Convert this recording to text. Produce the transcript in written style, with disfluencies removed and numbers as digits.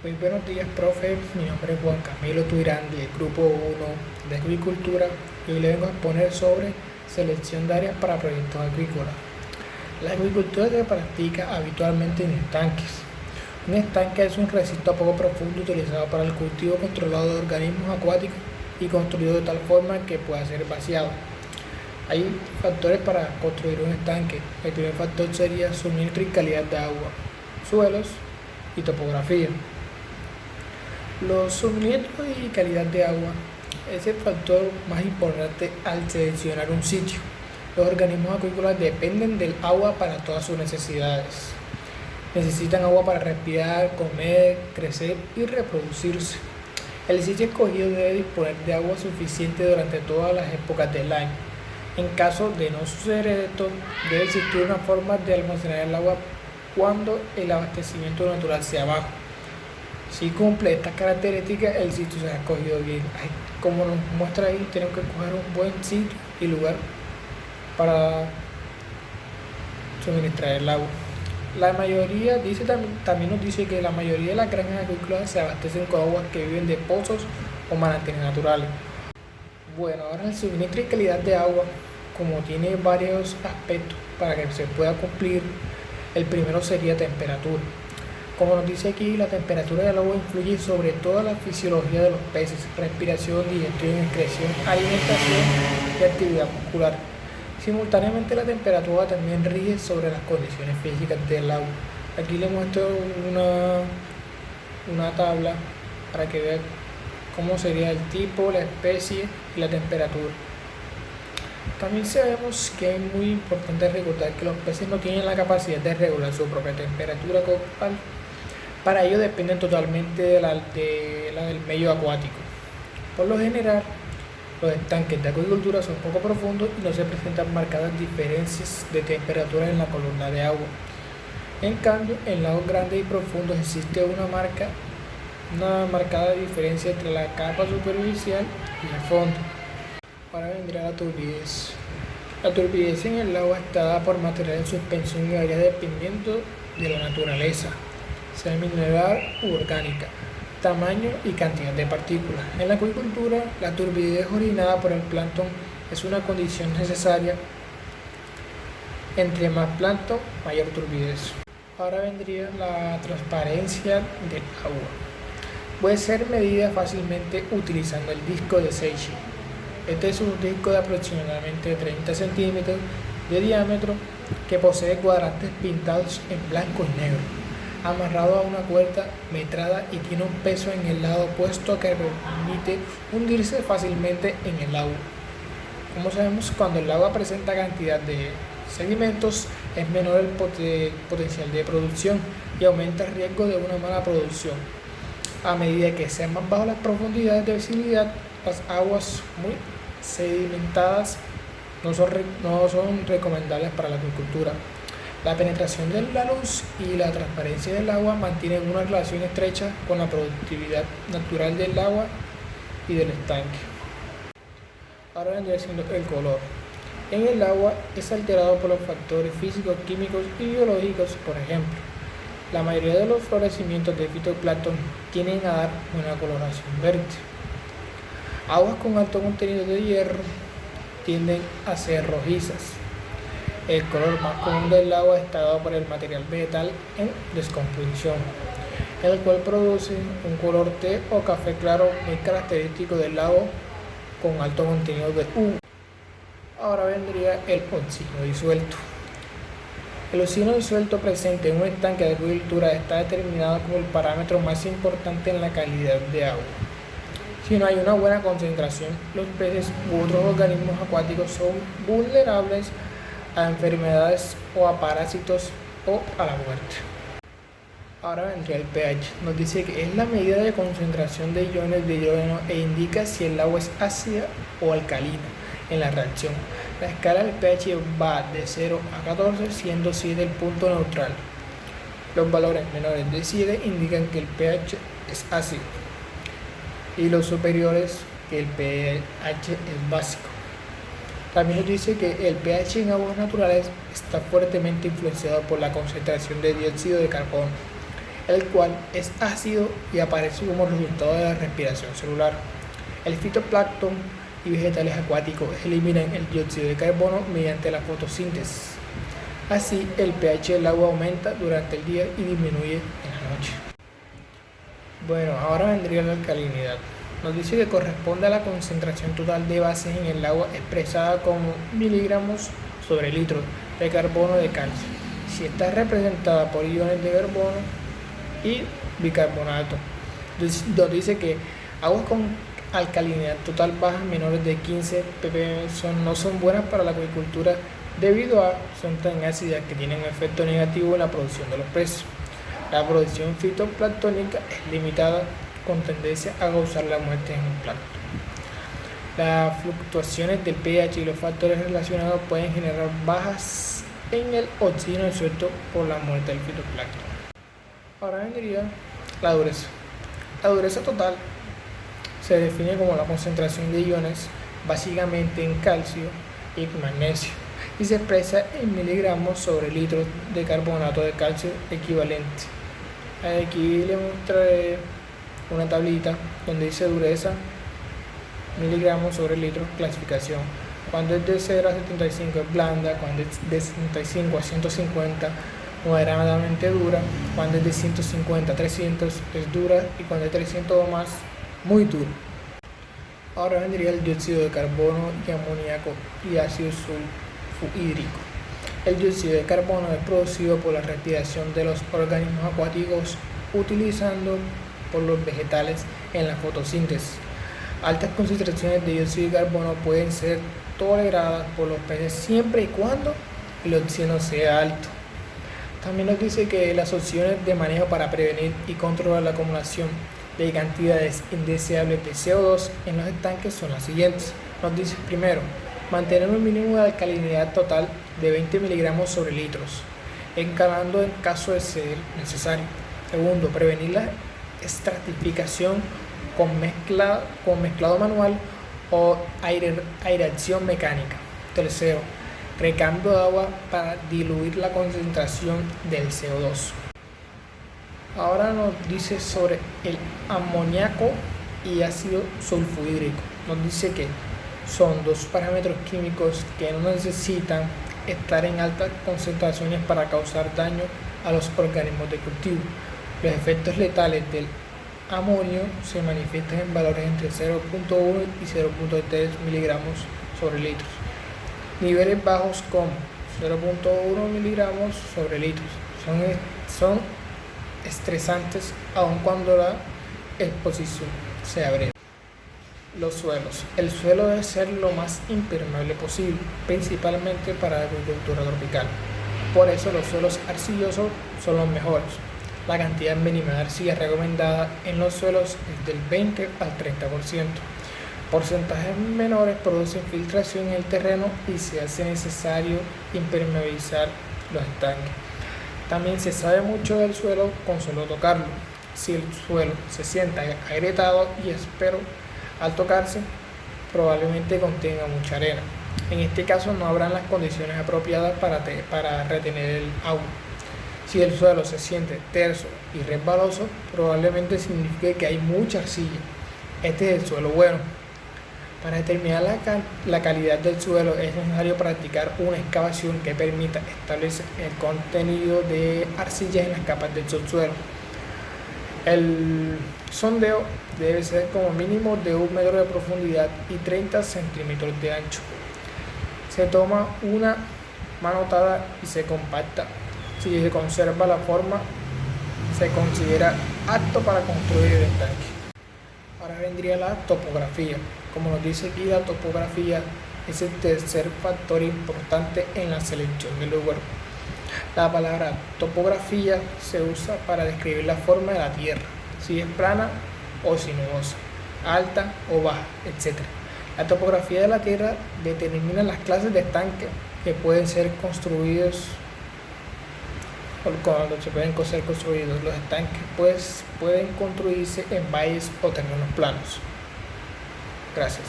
Muy buenos días, profe. Mi nombre es Juan Camilo Tuirán del Grupo 1 de Agricultura y hoy le vengo a exponer sobre selección de áreas para proyectos agrícolas. La agricultura se practica habitualmente en estanques. Un estanque es un recinto poco profundo utilizado para el cultivo controlado de organismos acuáticos y construido de tal forma que pueda ser vaciado. Hay factores para construir un estanque. El primer factor sería suministro y calidad de agua, suelos y topografía. Los suministros y calidad de agua es el factor más importante al seleccionar un sitio. Los organismos acuícolas dependen del agua para todas sus necesidades. Necesitan agua para respirar, comer, crecer y reproducirse. El sitio escogido debe disponer de agua suficiente durante todas las épocas del año. En caso de no suceder esto, debe existir una forma de almacenar el agua cuando el abastecimiento natural sea bajo. Si cumple estas características, el sitio se ha escogido bien. Como nos muestra ahí, tenemos que escoger un buen sitio y lugar para suministrar el agua. La mayoría también nos dice que la mayoría de las granjas agrícolas se abastecen con aguas que viven de pozos o manantiales naturales. Bueno, ahora el suministro y calidad de agua, como tiene varios aspectos para que se pueda cumplir, el primero sería temperatura. Como nos dice aquí, la temperatura del agua influye sobre toda la fisiología de los peces: respiración, digestión, excreción, alimentación y actividad muscular. Simultáneamente, la temperatura también rige sobre las condiciones físicas del agua. Aquí le muestro una tabla para que vean cómo sería el tipo, la especie y la temperatura. También sabemos que es muy importante recordar que los peces no tienen la capacidad de regular su propia temperatura corporal. Para ello dependen totalmente de la del medio acuático. Por lo general, los estanques de acuicultura son poco profundos y no se presentan marcadas diferencias de temperatura en la columna de agua. En cambio, en lagos grandes y profundos existe una marcada diferencia entre la capa superficial y el fondo. Ahora vendrá la turbidez. La turbidez en el agua está dada por material en suspensión y varía dependiendo de la naturaleza, sea mineral u orgánica, tamaño y cantidad de partículas. En la acuicultura, la turbidez originada por el plancton es una condición necesaria. Entre más plancton, mayor turbidez. Ahora vendría la transparencia del agua. Puede ser medida fácilmente utilizando el disco de Secchi. Este es un disco de aproximadamente 30 centímetros de diámetro que posee cuadrantes pintados en blanco y negro, amarrado a una cuerda metrada y tiene un peso en el lado opuesto que permite hundirse fácilmente en el agua. Como sabemos, cuando el agua presenta cantidad de sedimentos, es menor el potencial de producción y aumenta el riesgo de una mala producción. A medida que sean más bajas las profundidades de visibilidad, las aguas muy sedimentadas no son recomendables para la agricultura. La penetración de la luz y la transparencia del agua mantienen una relación estrecha con la productividad natural del agua y del estanque. Ahora vendría siendo el color. En el agua es alterado por los factores físicos, químicos y biológicos. Por ejemplo, la mayoría de los florecimientos de fitoplancton tienden a dar una coloración verde. Aguas con alto contenido de hierro tienden a ser rojizas. El color más común del agua está dado por el material vegetal en descomposición, el cual produce un color té o café claro muy característico del agua con alto contenido de U. Ahora vendría el oxígeno disuelto. El oxígeno disuelto presente en un estanque de agricultura está determinado como el parámetro más importante en la calidad de agua. Si no hay una buena concentración, los peces u otros organismos acuáticos son vulnerables a enfermedades o a parásitos o a la muerte. Ahora vendría el pH. Nos dice que es la medida de concentración de iones de hidrógeno e indica si el agua es ácida o alcalina en la reacción. La escala del pH va de 0 a 14, siendo 7 el punto neutral. Los valores menores de 7 indican que el pH es ácido y los superiores que el pH es básico. También nos dice que el pH en aguas naturales está fuertemente influenciado por la concentración de dióxido de carbono. el cual es ácido y aparece como resultado de la respiración celular. El fitoplancton y vegetales acuáticos eliminan el dióxido de carbono mediante la fotosíntesis. Así, el pH del agua aumenta durante el día y disminuye en la noche. Bueno, ahora vendría la alcalinidad. Nos dice que corresponde a la concentración total de bases en el agua expresada como miligramos sobre litro de carbono de calcio, si está representada por iones de carbono y bicarbonato. Nos dice que aguas con alcalinidad total baja menores de 15 ppm no son buenas para la acuicultura debido a son tan ácidas que tienen un efecto negativo en la producción de los peces. La producción fitoplanctónica es limitada con tendencia a causar la muerte en un plancton. Las fluctuaciones del pH y los factores relacionados pueden generar bajas en el oxígeno disuelto por la muerte del fitoplancton. Ahora vendría la dureza. La dureza total se define como la concentración de iones básicamente en calcio y magnesio y se expresa en miligramos sobre litros de carbonato de calcio equivalente. Aquí le mostraré una tablita donde dice dureza, miligramos sobre litros, clasificación. Cuando es de 0 a 75 es blanda, cuando es de 75 a 150 moderadamente dura, cuando es de 150 a 300 es dura y cuando es de 300 o más, muy dura. Ahora vendría el dióxido de carbono y amoníaco y ácido sulfhídrico. El dióxido de carbono es producido por la respiración de los organismos acuáticos utilizando por los vegetales en la fotosíntesis. Altas concentraciones de dióxido de carbono pueden ser toleradas por los peces siempre y cuando el oxígeno sea alto. También nos dice que las opciones de manejo para prevenir y controlar la acumulación de cantidades indeseables de CO2 en los estanques son las siguientes. Nos dice primero, mantener un mínimo de alcalinidad total de 20 miligramos sobre litros, escalando en caso de ser necesario. Segundo, prevenir la estratificación con mezclado manual o aireación mecánica. Tercero, recambio de agua para diluir la concentración del CO2. Ahora nos dice sobre el amoníaco y ácido sulfhídrico. Nos dice que son dos parámetros químicos que no necesitan estar en altas concentraciones para causar daño a los organismos de cultivo. Los efectos letales del amonio se manifiestan en valores entre 0.1 y 0.3 miligramos sobre litros. Niveles bajos como 0.1 miligramos sobre litros son estresantes aun cuando la exposición sea breve. Los suelos. El suelo debe ser lo más impermeable posible, principalmente para la agricultura tropical. Por eso los suelos arcillosos son los mejores. La cantidad mínima de arcilla recomendada en los suelos es del 20 al 30%. Porcentajes menores producen filtración en el terreno y se hace necesario impermeabilizar los estanques. También se sabe mucho del suelo con solo tocarlo. Si el suelo se sienta agrietado y áspero al tocarse, probablemente contenga mucha arena. En este caso no habrán las condiciones apropiadas para retener el agua. Si el suelo se siente terso y resbaloso, probablemente signifique que hay mucha arcilla. Este es el suelo bueno. Para determinar la calidad del suelo es necesario practicar una excavación que permita establecer el contenido de arcilla en las capas del subsuelo. El sondeo debe ser como mínimo de 1 metro de profundidad y 30 centímetros de ancho. Se toma una manotada y se compacta. Si se conserva la forma, se considera apto para construir el estanque. Ahora vendría la topografía. Como nos dice aquí, la topografía es el tercer factor importante en la selección del lugar. La palabra topografía se usa para describir la forma de la tierra, si es plana o sinuosa, alta o baja, etc. La topografía de la tierra determina las clases de estanques que pueden ser construidos o cuando se pueden ser construidos. Los estanques pueden construirse en valles o terrenos planos. Gracias.